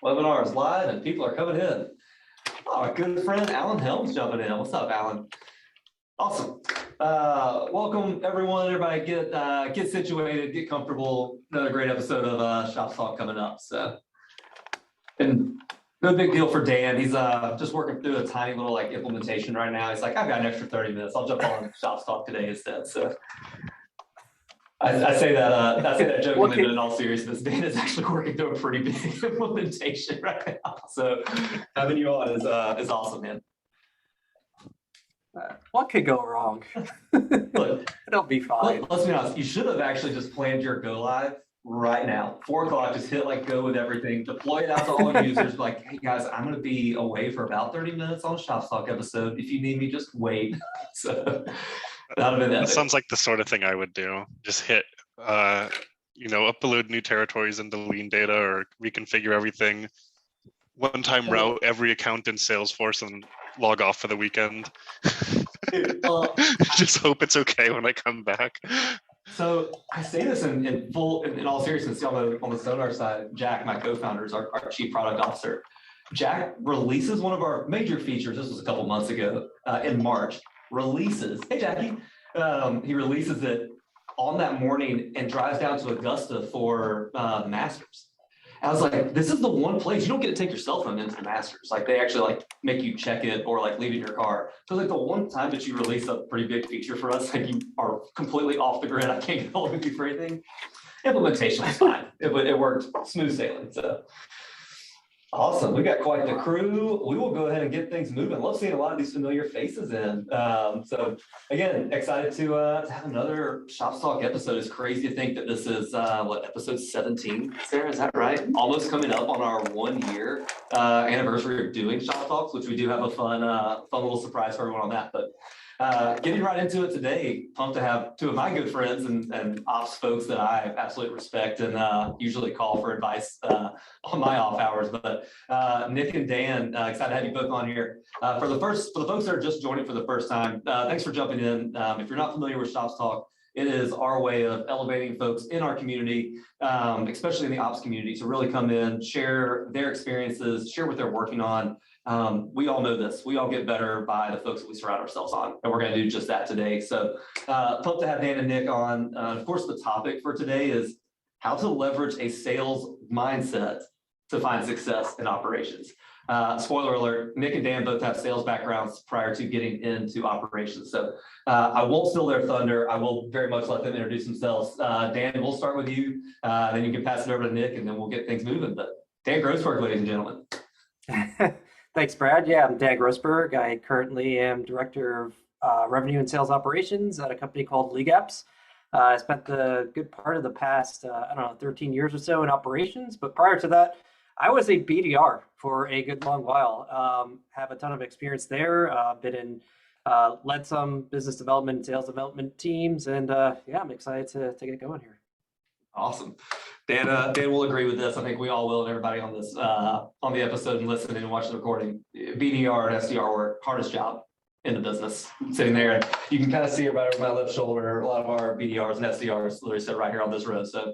Webinar is live and people are coming in. Oh, our good friend Alan Helms jumping in. What's up, Alan? Awesome. Welcome everyone. Everybody get situated, get comfortable. Another great episode of shOPS Talk coming up. So, and no big deal for Dan. He's just working through a tiny little implementation right now. He's like, I've got an extra 30 minutes. I'll jump on shOPS Talk today instead. So I say that jokingly, but in all seriousness, Dan is actually working through a pretty big implementation right now. So having you on is awesome, man. What could go wrong? Look, it'll be fine. Let's be honest. You should have actually just planned your go live right now. 4 o'clock, just hit go with everything. Deploy it out to all users. Like, hey guys, I'm going to be away for about 30 minutes on a shOPS Talk episode. If you need me, just wait. So that sounds like the sort of thing I would do. Just hit, upload new territories into lean data or reconfigure everything. One-time route every account in Salesforce and log off for the weekend. Just hope it's okay when I come back. So I say this in all seriousness. On the Sonar side, Jack, my co-founder, is our chief product officer. Jack releases one of our major features. This was a couple months ago in March. Hey Jackie, he releases it on that morning and drives down to Augusta for the Masters. I was like, this is the one place you don't get to take your cell phone into the Masters. Like they actually make you check it or leave it in your car. So the one time that you release a pretty big feature for us, you are completely off the grid. I can't get hold of you for anything. Implementation was fine. It worked smooth sailing. So awesome. We got quite the crew. We will go ahead and get things moving. Love seeing a lot of these familiar faces in. So again, excited to have another shOPS Talk episode. It's crazy to think that this is episode 17. Sarah, is that right? Almost coming up on our 1 year anniversary of doing shOPS Talks, which we do have a fun little surprise for everyone on that. But getting right into it today, pumped to have 2 of my good friends and ops folks that I absolutely respect and usually call for advice on my off hours. But Nic and Dan, excited to have you both on here. For the folks that are just joining for the first time, thanks for jumping in. If you're not familiar with shOPS Talk, it is our way of elevating folks in our community, especially in the ops community, to really come in, share their experiences, share what they're working on. We all know this. We all get better by the folks that we surround ourselves on, and we're going to do just that today. So pumped to have Dan and Nic on. Of course, the topic for today is how to leverage a sales mindset to find success in operations. Spoiler alert, Nic and Dan both have sales backgrounds prior to getting into operations. So I won't steal their thunder. I will very much let them introduce themselves. Dan, we'll start with you. Then you can pass it over to Nic, and then we'll get things moving. But Dan Grossberg, ladies and gentlemen. Thanks, Brad. Yeah, I'm Dan Grossberg. I currently am Director of Revenue and Sales Operations at a company called LeagueApps. I spent the good part of the past, 13 years or so in operations. But prior to that, I was a BDR for a good long while. Have a ton of experience there. Led some business development and sales development teams. And I'm excited to get going here. Awesome. Dan will agree with this. I think we all will, and everybody on this on the episode and listening and watching the recording. BDR and SDR work, hardest job in the business. Sitting there, and you can kind of see it right over my left shoulder. A lot of our BDRs and SDRs literally sit right here on this row. So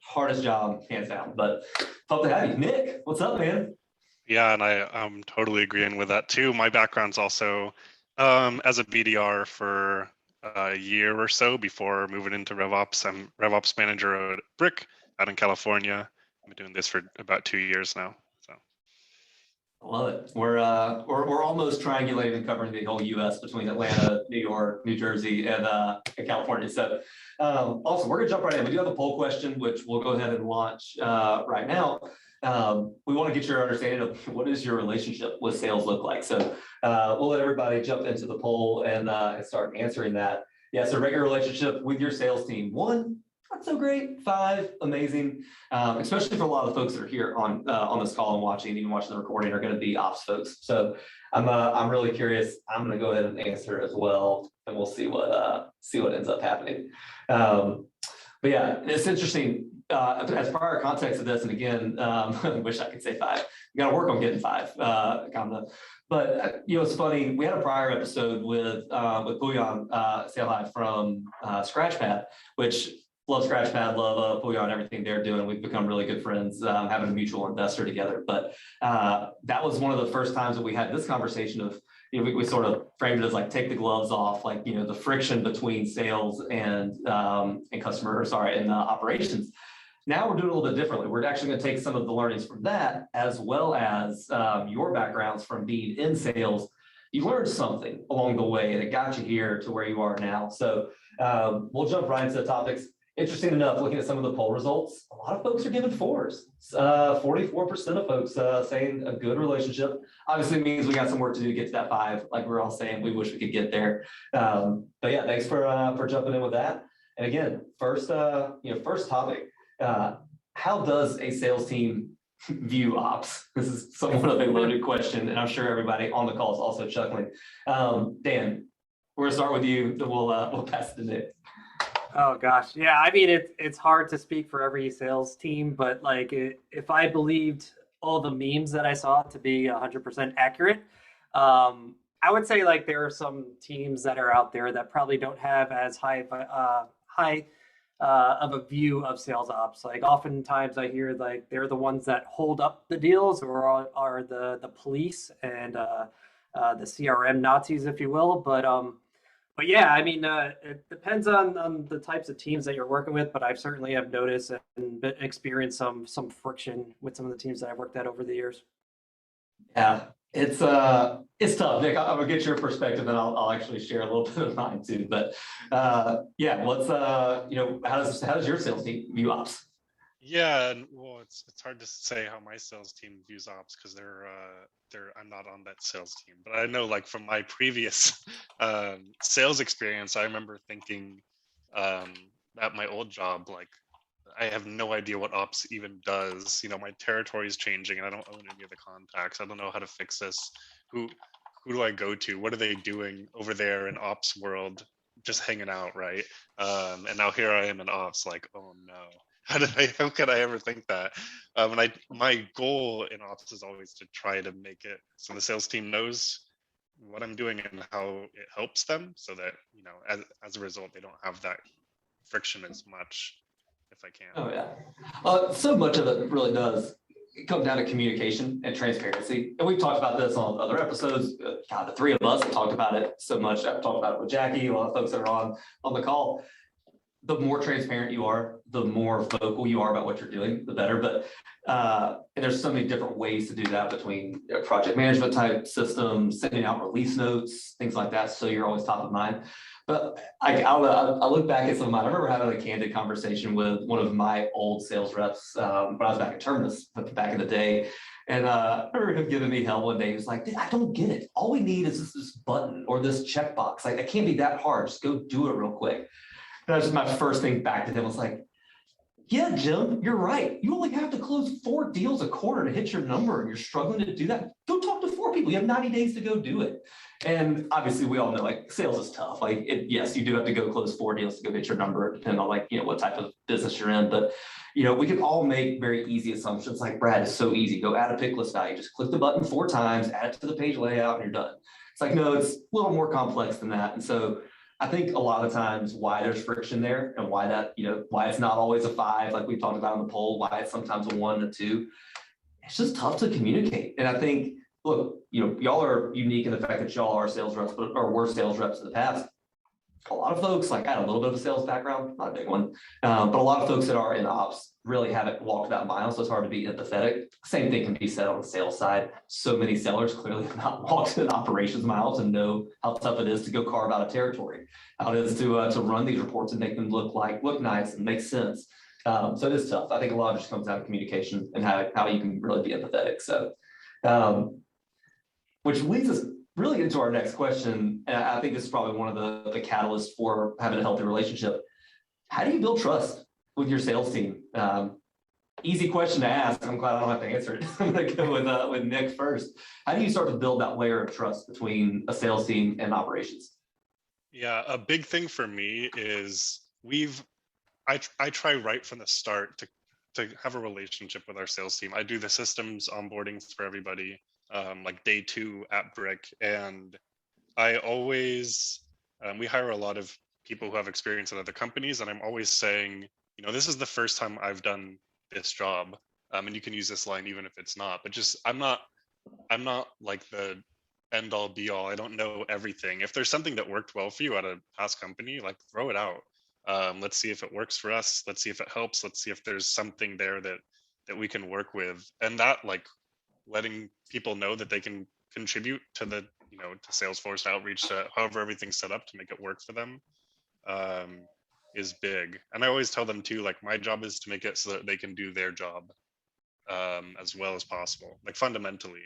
hardest job, hands down. But hope to have you. Nic, what's up, man? Yeah, and I'm totally agreeing with that too. My background's also as a BDR for a year or so before moving into RevOps. I'm RevOps Manager at Briq out in California. I've been doing this for about 2 years now. So I love it. We're almost triangulating and covering the whole U.S. between Atlanta, New York, New Jersey, and California. So also, we're gonna jump right in. We do have a poll question, which we'll go ahead and launch right now. We want to get your understanding of what does your relationship with sales look like. So we'll let everybody jump into the poll and start answering that. Yeah, so regular relationship with your sales team. 1, not so great. 5, amazing. Especially for a lot of the folks that are here on this call and watching, even watching the recording, are going to be ops folks. So I'm really curious. I'm going to go ahead and answer as well, and we'll see what ends up happening. But yeah, it's interesting. As prior context of this, and again, I wish I could say 5. We got to work on getting 5. But it's funny. We had a prior episode with Bouillon Salehai from Scratchpad, which love Scratchpad, love Puyo and everything they're doing. We've become really good friends, having a mutual investor together. But that was one of the first times that we had this conversation of, we sort of framed it as like, take the gloves off, like, the friction between sales and operations. Now we're doing a little bit differently. We're actually going to take some of the learnings from that, as well as your backgrounds from being in sales. You learned something along the way, and it got you here to where you are now. So we'll jump right into the topics. Interesting enough, looking at some of the poll results, a lot of folks are giving 4s. 44% of folks saying a good relationship. Obviously, it means we got some work to do to get to that 5. Like we're all saying, we wish we could get there. But yeah, thanks for jumping in with that. And again, first topic. How does a sales team view ops? This is somewhat of a loaded question, and I'm sure everybody on the call is also chuckling. Dan, we're gonna start with you, then we'll pass it to Nic. Oh gosh, yeah. I mean, it's hard to speak for every sales team, but like, if I believed all the memes that I saw to be 100% accurate, I would say like there are some teams that are out there that probably don't have as high of a view of sales ops. Like oftentimes I hear like they're the ones that hold up the deals, or are the police and the CRM Nazis, if you will. But yeah, I mean, it depends on the types of teams that you're working with, but I've certainly have noticed and experienced some friction with some of the teams that I've worked at over the years. Yeah, it's tough, Nic. I'm gonna get your perspective, and I'll actually share a little bit of mine too. But yeah, what's how does your sales team view ops? Yeah, well, it's hard to say how my sales team views ops because I'm not on that sales team. But I know, like from my previous sales experience, I remember thinking at my old job, like I have no idea what ops even does. My territory is changing, and I don't own any of the contacts. I don't know how to fix this. Who do I go to? What are they doing over there in ops world? Just hanging out, right? And now here I am in ops, like, oh no. How could I ever think that? And my goal in ops is always to try to make it so the sales team knows what I'm doing and how it helps them, so that as a result they don't have that friction as much, if I can. Oh yeah, so much of it really does come down to communication and transparency, and we've talked about this on other episodes. God, the 3 of us have talked about it so much. I've talked about it with Jackie, a lot of folks that are on the call. The more transparent you are, the more vocal you are about what you're doing, the better. But and there's so many different ways to do that, between project management type systems, sending out release notes, things like that, so you're always top of mind. But I look back at some of mine. I remember having a candid conversation with one of my old sales reps when I was back at Terminus back in the day. And I remember him giving me hell one day. He was like, I don't get it. All we need is this button or this checkbox. Like, it can't be that hard. Just go do it real quick. That was just my first thing back to him. Was like, yeah, Jim, you're right. You only have to close 4 deals a quarter to hit your number, and you're struggling to do that. Go talk to 4 people. You have 90 days to go do it. And obviously, we all know, like, sales is tough. Like, yes, you do have to go close 4 deals to go hit your number, depending on, like, what type of business you're in. But we can all make very easy assumptions. Like, Brad, is so easy. Go add a pick list value. Just click the button 4 times, add it to the page layout, and you're done. It's like, no, it's a little more complex than that. And so I think a lot of times why there's friction there, and why that, why it's not always a 5, like we talked about in the poll, why it's sometimes a 1 or 2. It's just tough to communicate. And I think, look, y'all are unique in the fact that y'all are sales reps, or were sales reps in the past. A lot of folks, like, I had a little bit of a sales background, not a big one, but a lot of folks that are in ops really haven't walked that mile, so it's hard to be empathetic. Same thing can be said on the sales side. So many sellers clearly have not walked an operations mile to know how tough it is to go carve out a territory, how it is to run these reports and make them look nice and make sense. So it is tough. I think a lot of it just comes down to communication and how you can really be empathetic. So, which leads us really into our next question. And I think this is probably one of the catalysts for having a healthy relationship. How do you build trust with your sales team? Easy question to ask. I'm glad I don't have to answer it. I'm going to go with Nic first. How do you start to build that layer of trust between a sales team and operations? Yeah, a big thing for me is I try right from the start to have a relationship with our sales team. I do the systems onboardings for everybody, like day 2 at Briq, and I always we hire a lot of people who have experience at other companies, and I'm always saying, this is the first time I've done this job, and you can use this line even if it's not. But just I'm not like the end all be all. I don't know everything. If there's something that worked well for you at a past company, like throw it out. Let's see if it works for us. Let's see if it helps. Let's see if there's something there that we can work with, and that like letting people know that they can contribute to the to Salesforce outreach, to however everything's set up to make it work for them, is big. And I always tell them too, like my job is to make it so that they can do their job as well as possible, like fundamentally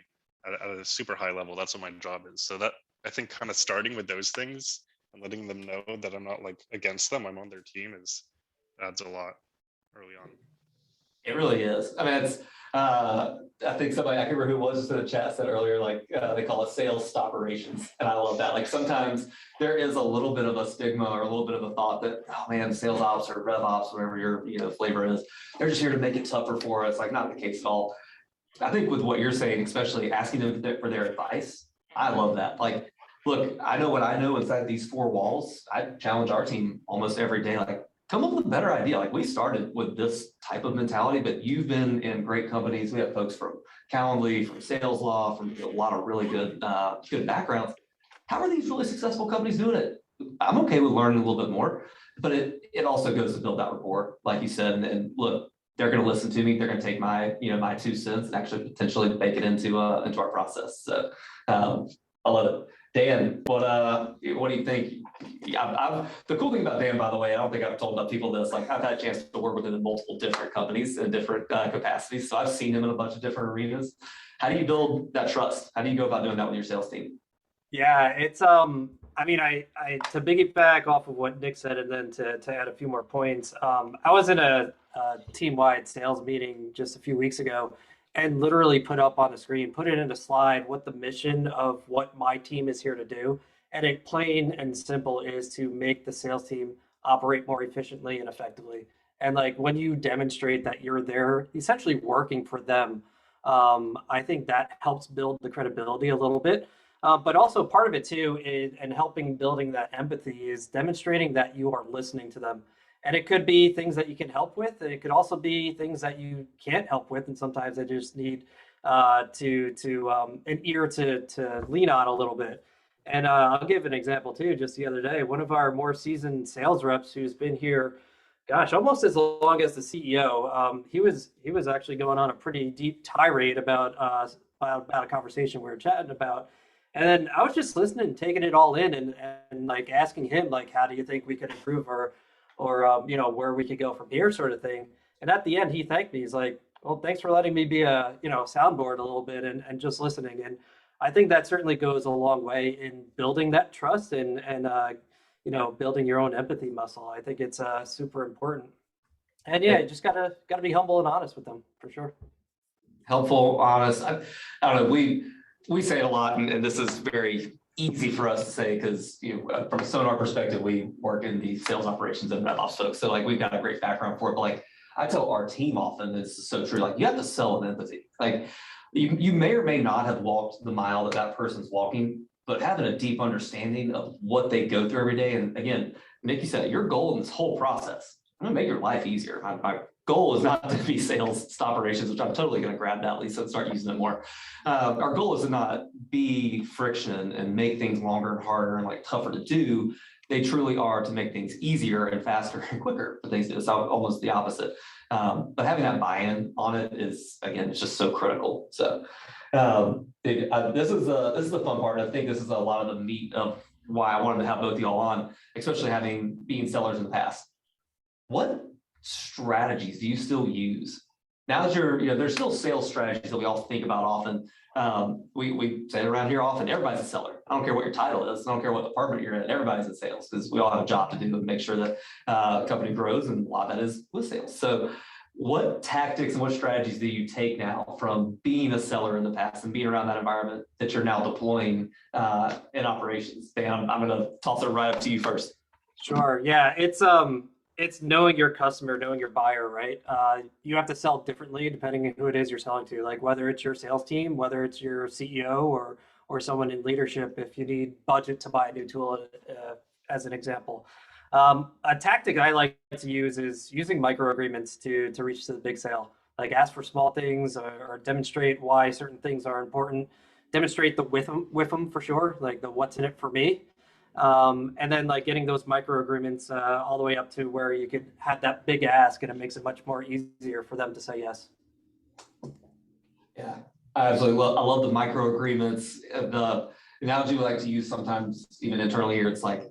at a super high level. That's what my job is. So that I think kind of starting with those things and letting them know that I'm not like against them, I'm on their team, adds a lot early on. It really is. I mean, it's, I think somebody, I can't remember who it was just in the chat said earlier, like they call it sales operations. And I love that. Like sometimes there is a little bit of a stigma or a little bit of a thought that, oh man, sales ops or RevOps, whatever your flavor is, they're just here to make it tougher for us. Like not the case at all. I think with what you're saying, especially asking them for their advice, I love that. Like, look, I know what I know inside these four walls. I challenge our team almost every day. Like, come up with a better idea. Like we started with this type of mentality, but you've been in great companies. We have folks from Calendly, from Sales Law, from a lot of really good backgrounds. How are these really successful companies doing it? I'm okay with learning a little bit more, but it also goes to build that rapport, like you said. And look, they're going to listen to me. They're going to take my my 2 cents and actually potentially bake it into our process. So I love it. Dan, what do you think? The cool thing about Dan, by the way, I don't think I've told enough people this. Like I've had a chance to work with him in multiple different companies in different capacities, so I've seen him in a bunch of different arenas. How do you build that trust? How do you go about doing that with your sales team? Yeah, it's I mean, I to piggyback off of what Nic said, and then to add a few more points. I was in a team-wide sales meeting just a few weeks ago, and literally put up on the screen, put it in a slide, what the mission of what my team is here to do. And it plain and simple is to make the sales team operate more efficiently and effectively. And like when you demonstrate that you're there essentially working for them, I think that helps build the credibility a little bit. But also part of it too is, and helping building that empathy is demonstrating that you are listening to them. And it could be things that you can help with, and it could also be things that you can't help with, and sometimes they just need an ear to lean on a little bit. And I'll give an example too. Just the other day, one of our more seasoned sales reps who's been here, gosh, almost as long as the CEO, he was actually going on a pretty deep tirade about a conversation we were chatting about. And then I was just listening and taking it all in and like asking him, like, how do you think we could improve or where we could go from here sort of thing. And at the end, he thanked me. He's like, well, thanks for letting me be a soundboard a little bit and just listening. And I think that certainly goes a long way in building that trust and building your own empathy muscle. I think it's super important. And yeah, you just gotta be humble and honest with them for sure. Helpful, honest. I don't know. We say it a lot, and this is very easy for us to say because from a Sonar perspective, we work in the sales operations and RevOps folks. So like we've got a great background for it. But like I tell our team often, this is so true. Like you have to sell an empathy. Like you may or may not have walked the mile that person's walking, but having a deep understanding of what they go through every day. And again, Nic, you said your goal in this whole process, I'm gonna make your life easier. My goal is not to be sales operations, which I'm totally going to grab that, Lisa, and start using it more. Our goal is to not be friction and make things longer and harder and like tougher to do. They truly are to make things easier and faster and quicker for things to do. It's almost the opposite. But having that buy-in on it is, again, it's just so critical. So this is the fun part. I think this is a lot of the meat of why I wanted to have both y'all on, especially being sellers in the past. What strategies do you still use now that there's still sales strategies that we all think about often? We say it around here often, everybody's a seller. I don't care what your title is. I don't care what department you're in. Everybody's in sales because we all have a job to do and make sure that a company grows, and a lot of that is with sales. So what tactics and what strategies do you take now from being a seller in the past and being around that environment that you're now deploying in operations? Dan, I'm going to toss it right up to you first. Sure. Yeah, it's knowing your customer, knowing your buyer, right? You have to sell differently depending on who it is you're selling to. Like whether it's your sales team, whether it's your CEO or someone in leadership, if you need budget to buy a new tool, as an example. A tactic I like to use is using microagreements to reach to the big sale. Like ask for small things or demonstrate why certain things are important. Demonstrate the with them for sure, like the what's in it for me. And then like getting those microagreements all the way up to where you could have that big ask and it makes it much more easier for them to say yes. Yeah, I absolutely love. I love the micro agreements. The analogy we like to use sometimes, even internally here, it's like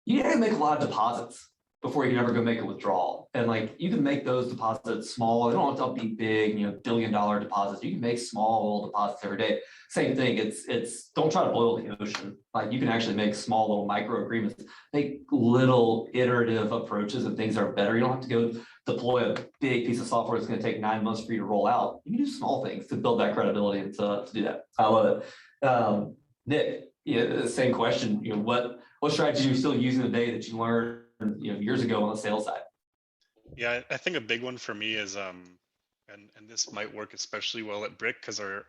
you gotta make a lot of deposits before you can ever go make a withdrawal. And like you can make those deposits small. They don't have to be big, billion-dollar deposits. You can make small little deposits every day. Same thing. It's don't try to boil the ocean. Like you can actually make small little micro agreements, make little iterative approaches and things that are better. You don't have to go deploy a big piece of software that's going to take 9 months for you to roll out. You can do small things to build that credibility and to do that. I love it. Nic, the same question. What strategy are you still using today that you learned years ago on the sales side? Yeah, I think a big one for me is and this might work especially well at Briq because our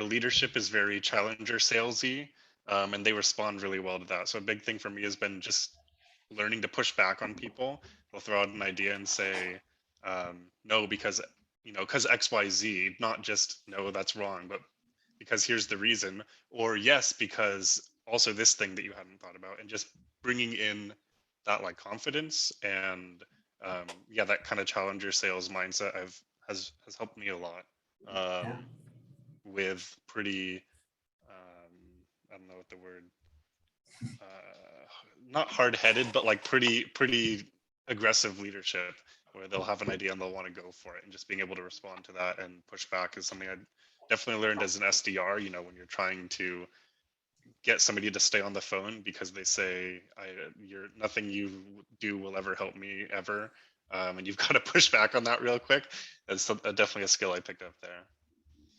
leadership is very challenger salesy, and they respond really well to that. So a big thing for me has been just learning to push back on people. They'll throw out an idea and say no because XYZ, not just no, that's wrong, but because here's the reason, or yes because also this thing that you hadn't thought about, and just bringing in that like confidence and that kind of challenger sales mindset has helped me a lot with pretty I don't know what the word not hard-headed but like pretty aggressive leadership where they'll have an idea and they'll want to go for it, and just being able to respond to that and push back is something I definitely learned as an SDR. When you're trying to get somebody to stay on the phone because they say nothing you do will ever help me ever, and you've got to push back on that real quick. That's definitely a skill I picked up there.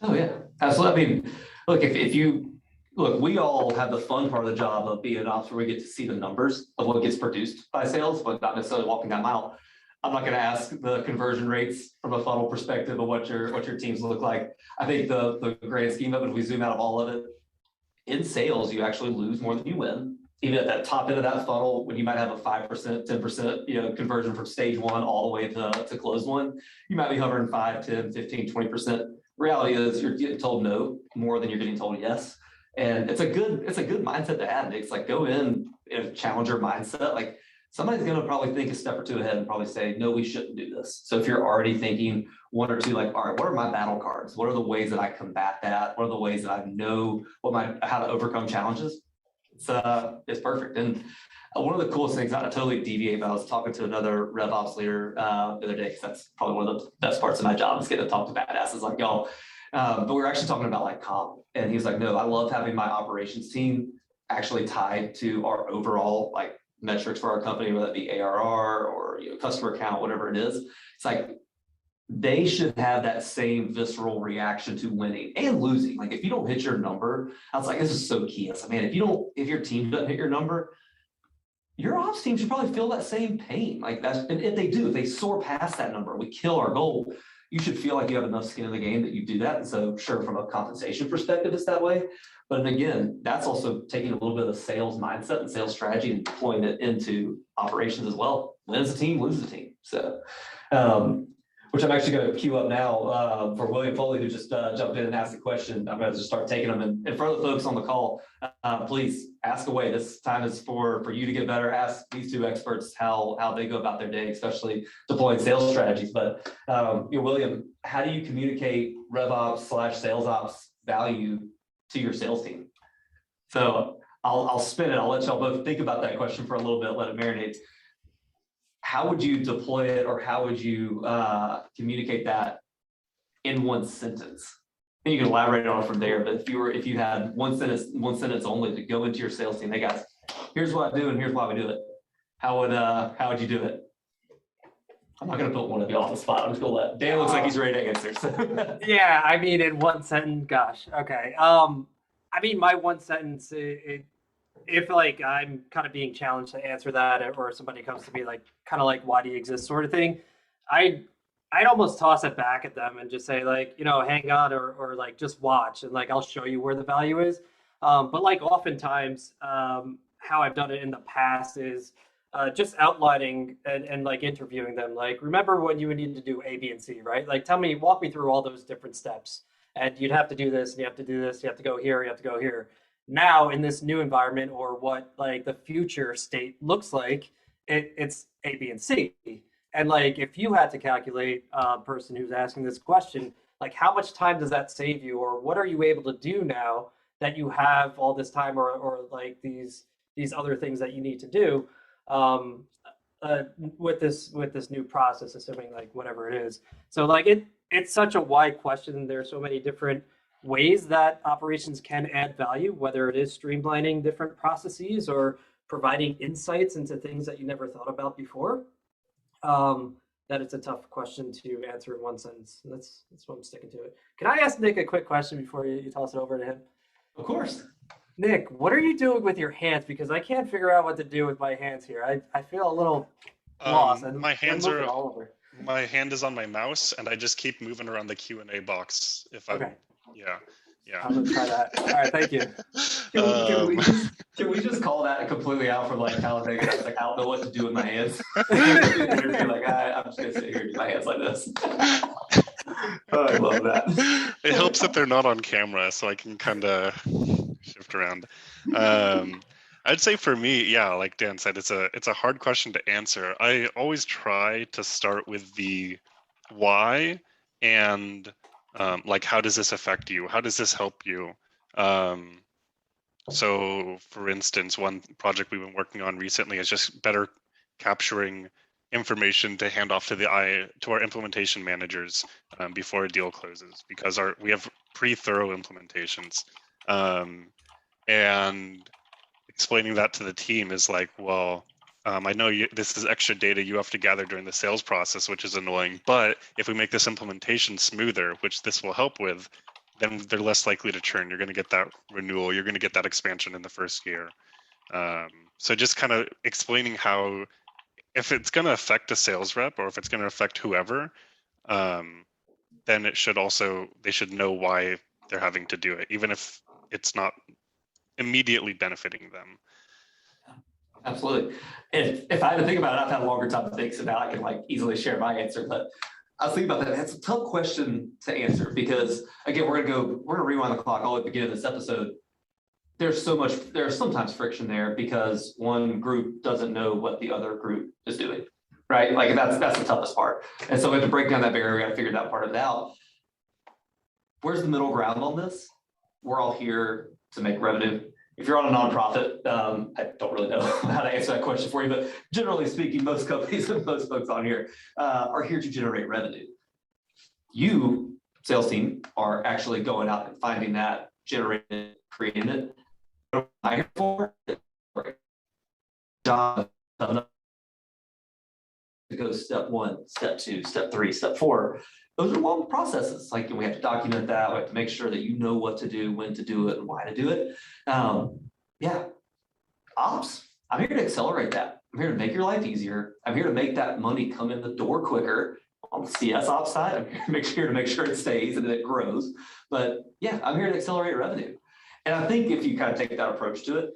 Oh yeah, absolutely. I mean, look, if you look, we all have the fun part of the job of being an ops where we get to see the numbers of what gets produced by sales, but not necessarily walking that mile. I'm not going to ask the conversion rates from a funnel perspective of what your teams look like. I think the grand scheme of it, if we zoom out of all of it, in sales, you actually lose more than you win. Even at that top end of that funnel, when you might have a 5%, 10%, conversion from stage one all the way to close one, you might be hovering 5, 10, 15, 20%. Reality is you're getting told no more than you're getting told yes. And it's a good mindset to have. It's like go in a challenger mindset. Like somebody's going to probably think a step or two ahead and probably say, no, we shouldn't do this. So if you're already thinking one or two, like, all right, what are my battle cards? What are the ways that I combat that? What are the ways that I know how to overcome challenges? It's perfect. And one of the coolest things, not to totally deviate, but I was talking to another RevOps leader the other day, because that's probably one of the best parts of my job is getting to talk to badasses like y'all. But we were actually talking about like comp. And he was like, no, I love having my operations team actually tied to our overall like metrics for our company, whether that be ARR or customer count, whatever it is. It's like they should have that same visceral reaction to winning and losing. Like if you don't hit your number, I was like, this is so key. I was like, man, if your team doesn't hit your number, your ops team should probably feel that same pain. Like and if they do, if they soar past that number, we kill our goal, you should feel like you have enough skin in the game that you do that. And so sure, from a compensation perspective, it's that way. But again, that's also taking a little bit of the sales mindset and sales strategy and deploying it into operations as well. Wins a team, loses a team. So, which I'm actually going to queue up now for William Foley, who just jumped in and asked a question. I'm going to just start taking them. And for other folks on the call, please ask away. This time is for you to get better. Ask these two experts how they go about their day, especially deploying sales strategies. But William, how do you communicate RevOps/sales ops value to your sales team? So I'll spin it. I'll let y'all both think about that question for a little bit, let it marinate. How would you deploy it, or how would you communicate that in one sentence? And you can elaborate on it from there. But if you had one sentence only to go into your sales team, hey guys, here's what I do and here's why we do it. How would you do it? I'm not going to put one of you on the spot. I'm just going to let Dan. Looks like he's ready to answer. So. Yeah, I mean, in one sentence, gosh, okay. I mean, my one sentence, if like I'm kind of being challenged to answer that, or somebody comes to me like kind of like why do you exist sort of thing, I'd almost toss it back at them and just say like, hang on, or like just watch, and like I'll show you where the value is. But like oftentimes, how I've done it in the past is just outlining and like interviewing them. Like, remember when you would need to do A, B, and C, right? Like, walk me through all those different steps. And you'd have to do this, and you have to do this, you have to go here, you have to go here. Now, in this new environment, or what like the future state looks like, it's A, B, and C. And like, if you had to calculate a person who's asking this question, like, how much time does that save you, or what are you able to do now that you have all this time, or like these other things that you need to do um, with this new process, assuming like whatever it is. So like it's such a wide question. There's so many different ways that operations can add value, whether it is streamlining different processes or providing insights into things that you never thought about before. That it's a tough question to answer in one sentence. And that's why I'm sticking to it. Can I ask Nic a quick question before you toss it over to him? Of course. Nic, what are you doing with your hands? Because I can't figure out what to do with my hands here. I feel a little lost. My hands are all over. My hand is on my mouse, and I just keep moving around the Q&A box. Okay. Yeah. I'm gonna try that. All right, thank you. Can we just call that completely out from like Talladega? It's like, I don't know what to do with my hands. Like, I'm just gonna sit here and do my hands like this. Oh, I love that. It helps that they're not on camera, so I can kind of shift around. I'd say for me, yeah, like Dan said, it's a hard question to answer. I always try to start with the why and like, how does this affect you? How does this help you? So, for instance, one project we've been working on recently is just better capturing information to hand off to our implementation managers before a deal closes, because we have pretty thorough implementations, and explaining that to the team is like, well, I know this is extra data you have to gather during the sales process, which is annoying, but if we make this implementation smoother, which this will help with, then they're less likely to churn. You're going to get that renewal. You're going to get that expansion in the first year. So just kind of explaining how, if it's going to affect a sales rep or if it's going to affect whoever, then they should know why they're having to do it, even if it's not immediately benefiting them. Absolutely. If I had to think about it, I've had a longer time to think, so now I can like easily share my answer. But I was thinking about that. It's a tough question to answer because, again, we're gonna rewind the clock all at the beginning of this episode. There's sometimes friction there because one group doesn't know what the other group is doing, right? Like that's the toughest part. And so we have to break down that barrier. We got to figure that part of it out. Where's the middle ground on this? We're all here to make revenue. If you're on a nonprofit, I don't really know how to answer that question for you, but generally speaking, most companies and most folks on here are here to generate revenue. You, sales team, are actually going out and finding that, generating it, creating it. What am I here for? Job to go step 1, step 2, step 3, step 4. Those are long processes. Like, we have to document that. We have to make sure that you know what to do, when to do it, and why to do it. Yeah, ops, I'm here to accelerate that. I'm here to make your life easier. I'm here to make that money come in the door quicker. On the CS ops side, I'm here to make sure it stays and that it grows. But yeah, I'm here to accelerate revenue. And I think if you kind of take that approach to it,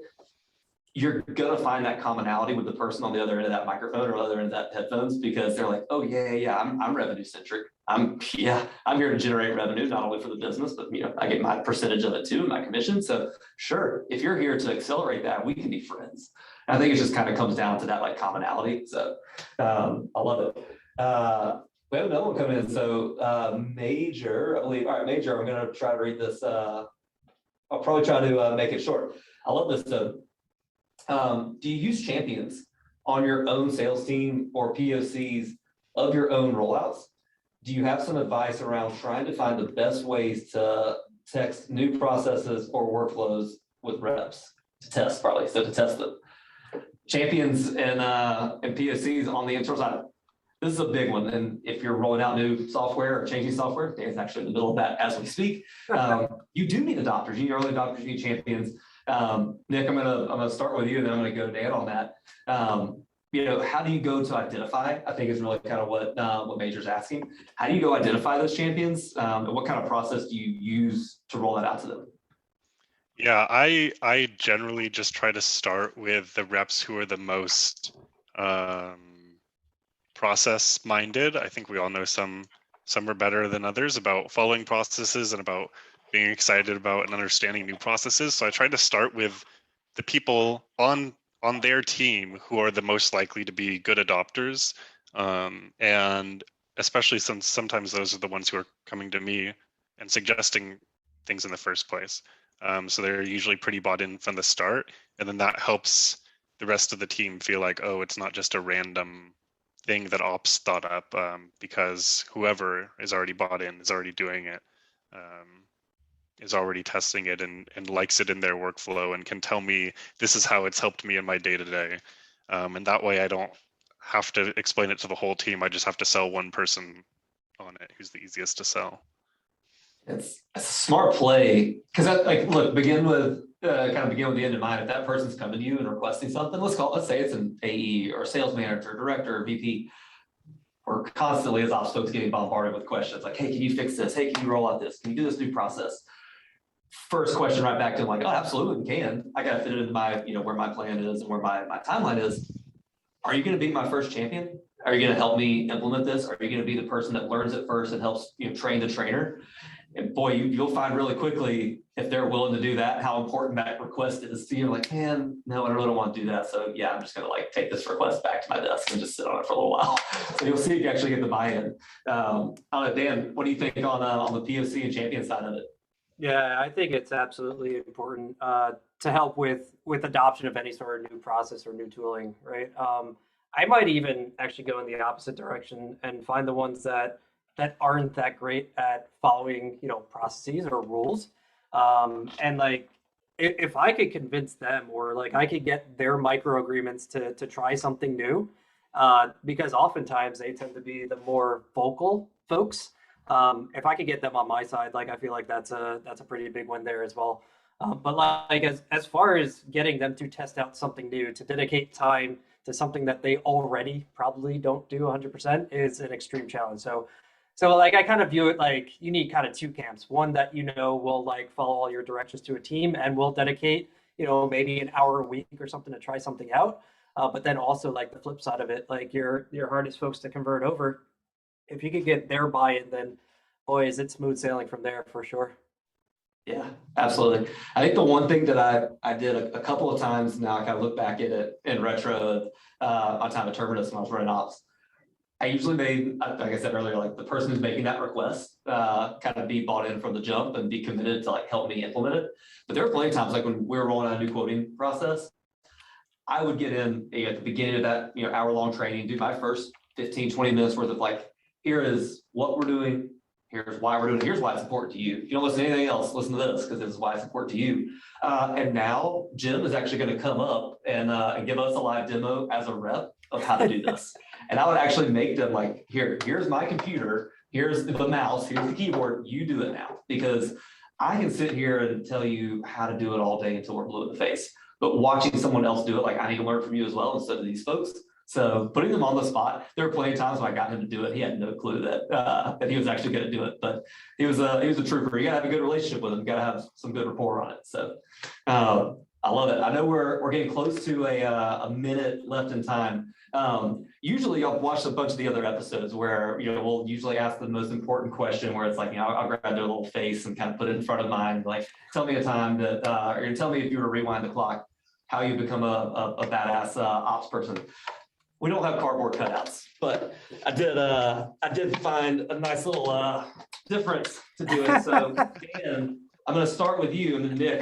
you're going to find that commonality with the person on the other end of that microphone or other end of that headphones, because they're like, oh yeah, I'm revenue centric. I'm here to generate revenue, not only for the business, but I get my percentage of it too, my commission. So sure, if you're here to accelerate that, we can be friends. And I think it just kind of comes down to that like commonality. So I love it. We have another one coming in. So Major, I believe. All right, Major, I'm going to try to read this. I'll probably try to make it short. I love this. So do you use champions on your own sales team or POCs of your own rollouts? Do you have some advice around trying to find the best ways to text new processes or workflows with reps to test, probably, so to test them? Champions and POCs on the internal side. This is a big one. And if you're rolling out new software or changing software, Dan's actually in the middle of that as we speak. You do need adopters. You need early adopters, you need champions. Nic, I'm gonna start with you, and then I'm gonna go to Dan on that. How do you go to identify? I think is really kind of what Major's asking. How do you go identify those champions? And what kind of process do you use to roll that out to them? Yeah, I generally just try to start with the reps who are the most process minded. I think we all know some are better than others about following processes and about being excited about and understanding new processes. So I tried to start with the people on their team who are the most likely to be good adopters, and especially since sometimes those are the ones who are coming to me and suggesting things in the first place. So they're usually pretty bought in from the start, and then that helps the rest of the team feel like, oh, it's not just a random thing that ops thought up, because whoever is already bought in, is already doing it, is already testing it and likes it in their workflow and can tell me this is how it's helped me in my day-to-day. And that way I don't have to explain it to the whole team. I just have to sell one person on it who's the easiest to sell. It's a smart play because look, begin with the end in mind. If that person's coming to you and requesting something, let's say it's an AE or sales manager, director, or VP. We're constantly as ops folks getting bombarded with questions like, hey, can you fix this? Hey, can you roll out this? Can you do this new process? First question right back to them, like, oh, absolutely, we can. I got to fit it into my, where my plan is and where my timeline is. Are you going to be my first champion? Are you going to help me implement this? Are you going to be the person that learns it first and helps train the trainer? And boy, you'll find really quickly if they're willing to do that, how important that request is. So you're like, man, no, I really don't want to do that. So yeah, I'm just going to take this request back to my desk and just sit on it for a little while. So you'll see if you actually get the buy-in. Dan, what do you think on the POC and champion side of it? Yeah, I think it's absolutely important to help with adoption of any sort of new process or new tooling, right? I might even actually go in the opposite direction and find the ones that aren't that great at following, processes or rules. And if I could convince them, or I could get their micro agreements to try something new, because oftentimes they tend to be the more vocal folks. If I could get them on my side, I feel like that's a pretty big one there as well. But as far as getting them to test out something new, to dedicate time to something that they already probably don't do 100% is an extreme challenge. So I kind of view it you need kind of two camps. One that will follow all your directions to a team and will dedicate maybe an hour a week or something to try something out. But then also the flip side of it, your hardest folks to convert over. If you could get their buy-in, then boy, is it smooth sailing from there for sure. Yeah, absolutely. I think the one thing that I did a couple of times now, I kind of look back at it in retro on time of Terminus when I was running ops. I usually made, like I said earlier, the person who's making that request kind of be bought in from the jump and be committed to help me implement it. But there were plenty of times when we were rolling out a new quoting process, I would get in at the beginning of that hour-long training, do my first 15, 20 minutes worth of here is what we're doing. Here's why we're doing it. Here's why it's important to you. If you don't listen to anything else, listen to this because this is why it's important to you. And now Jim is actually going to come up and give us a live demo as a rep of how to do this. And I would actually make them here's my computer. Here's the mouse. Here's the keyboard. You do it now because I can sit here and tell you how to do it all day until we're blue in the face. But watching someone else do it, I need to learn from you as well instead of these folks. So putting them on the spot, there were plenty of times when I got him to do it. He had no clue that he was actually going to do it, but he was a trooper. You got to have a good relationship with him. You got to have some good rapport on it. So I love it. I know we're getting close to a minute left in time. Usually I'll watch a bunch of the other episodes where we'll usually ask the most important question where it's I'll grab their little face and kind of put it in front of mine. Tell me a time that or tell me if you were to rewind the clock, how you become a badass ops person. We don't have cardboard cutouts, but I did find a nice little difference to do it. So Dan, I'm going to start with you, and then Nic,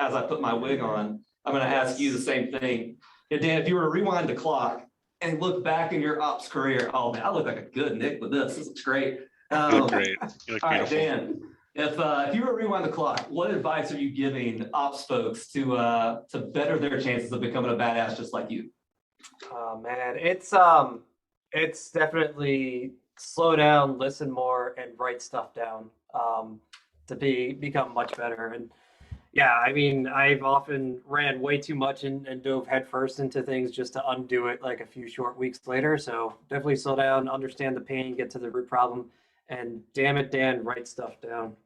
as I put my wig on, I'm going to ask you the same thing. Dan, if you were to rewind the clock and look back in your ops career, oh man, I look like a good Nic with this. This looks great. You look great. You look all right, beautiful. Dan, if you were to rewind the clock, what advice are you giving ops folks to better their chances of becoming a badass just like you? Oh man, it's definitely slow down, listen more, and write stuff down to become much better. And yeah, I've often ran way too much and dove headfirst into things just to undo it a few short weeks later. So definitely slow down, understand the pain, get to the root problem, and damn it, Dan, write stuff down.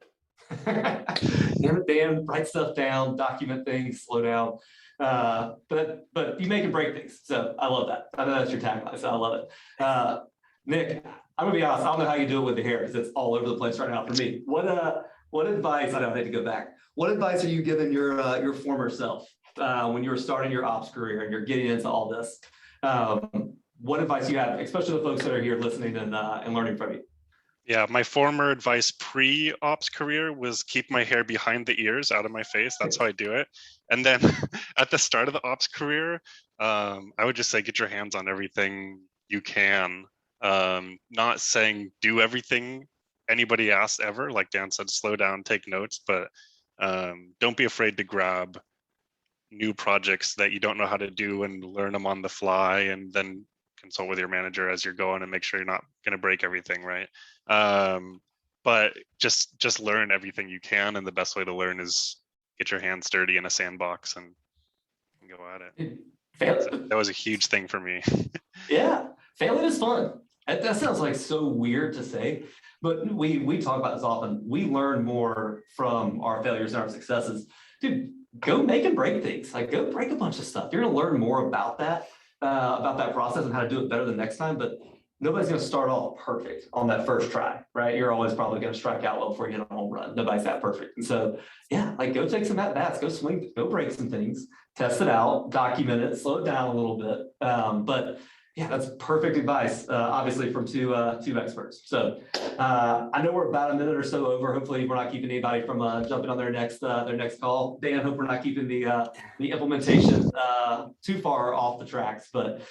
Damn it, Dan, write stuff down, document things, slow down. But you make and break things. So I love that. I know that's your tagline, so I love it. Nic, I'm gonna be honest, I don't know how you do it with the hair because it's all over the place right now for me. What advice, I don't need to go back. What advice are you giving your former self when you were starting your ops career and you're getting into all this? What advice you have, especially the folks that are here listening and learning from you? Yeah, my former advice pre-ops career was keep my hair behind the ears, out of my face. That's how I do it. And then at the start of the ops career, I would just say get your hands on everything you can. Not saying do everything anybody asks ever. Like Dan said, slow down, take notes, but don't be afraid to grab new projects that you don't know how to do and learn them on the fly, and then consult with your manager as you're going and make sure you're not going to break everything, right? But just learn everything you can, and the best way to learn is get your hands dirty in a sandbox and go at it. That was a huge thing for me. Yeah, failing is fun. That sounds like so weird to say, but we talk about this often. We learn more from our failures and our successes. Dude, go make and break things. Like, go break a bunch of stuff. You're going to learn more about that process and how to do it better the next time. But nobody's going to start off perfect on that first try, right? You're always probably going to strike out well before you hit a home run. Nobody's that perfect. And so, yeah, like, go take some at-bats, go swing, go break some things, test it out, document it, slow it down a little bit. But yeah, that's perfect advice, obviously from two experts. So I know we're about a minute or so over. Hopefully we're not keeping anybody from jumping on their next call. Dan, hope we're not keeping the implementation too far off the tracks, but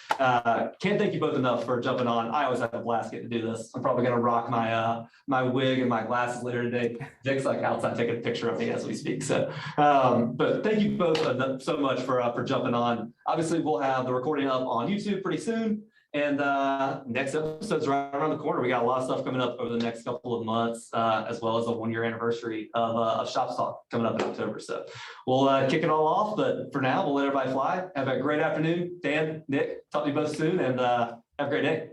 can't thank you both enough for jumping on. I always have a blast getting to do this. I'm probably going to rock my wig and my glasses later today. Vic's like outside taking a picture of me as we speak. So, but thank you both so much for jumping on. Obviously, we'll have the recording up on YouTube pretty soon. And next episode's right around the corner. We got a lot of stuff coming up over the next couple of months, as well as a 1-year anniversary of shOPS Talk coming up in October. So we'll kick it all off. But for now, we'll let everybody fly. Have a great afternoon. Dan, Nic, talk to you both soon, and have a great day.